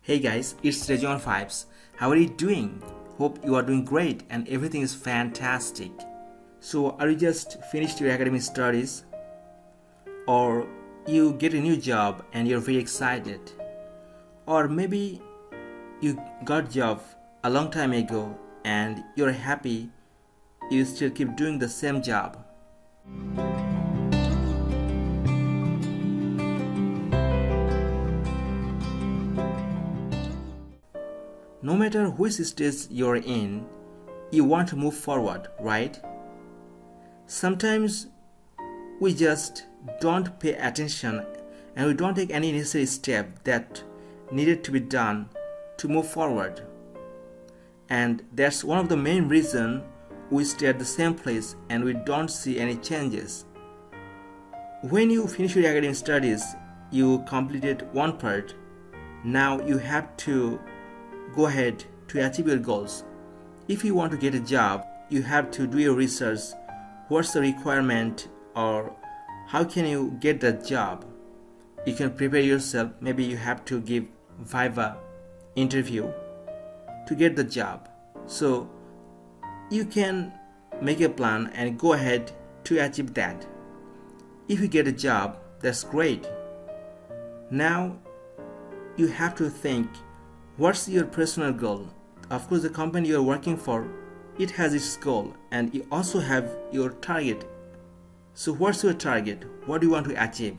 Hey guys, it's Rejon Vibes. How are you doing? Hope you are doing great and everything is fantastic. So, are you just finished your academic studies? Or you get a new job and you're very excited? Or maybe you got a job a long time ago and you're happy you still keep doing the same job? No matter which stage you're in, you want to move forward, right? Sometimes we just don't pay attention and we don't take any necessary step that needed to be done to move forward. And that's one of the main reasons we stay at the same place and we don't see any changes. When you finish your academic studies, you completed one part. Now you have to go ahead to achieve your goals. If you want to get a job, you have to do your research. What's the requirement or how can you get that job? You can prepare yourself. Maybe you have to give Viva interview to get the job. So you can make a plan and go ahead to achieve that. If you get a job, that's great. Now you have to think, what's your personal goal? Of course, the company you're working for, it has its goal and you also have your target. So what's your target? What do you want to achieve?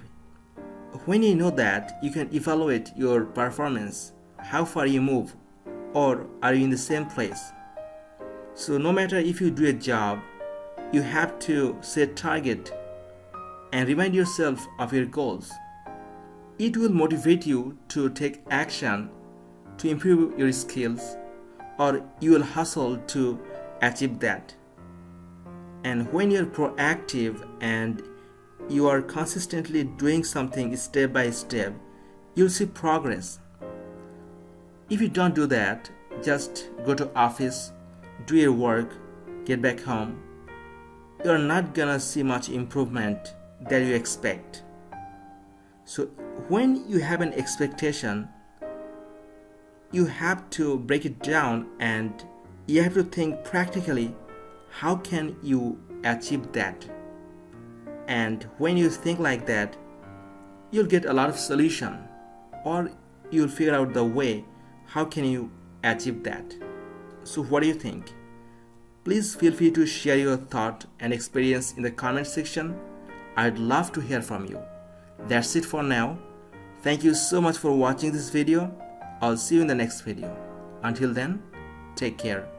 When you know that, you can evaluate your performance, how far you move, or are you in the same place? So no matter if you do a job, you have to set target and remind yourself of your goals. It will motivate you to take action to improve your skills, or you will hustle to achieve that. And when you're proactive and you are consistently doing something step by step, you'll see progress. If you don't do that, just go to office, do your work, get back home, you're not gonna see much improvement that you expect. So when you have an expectation, you have to break it down and you have to think practically, how can you achieve that? And when you think like that, you'll get a lot of solution, or you'll figure out the way how can you achieve that. So what do you think? Please feel free to share your thought and experience in the comment section. I'd love to hear from you. That's it for now. Thank you so much for watching this video. I'll see you in the next video. Until then, take care.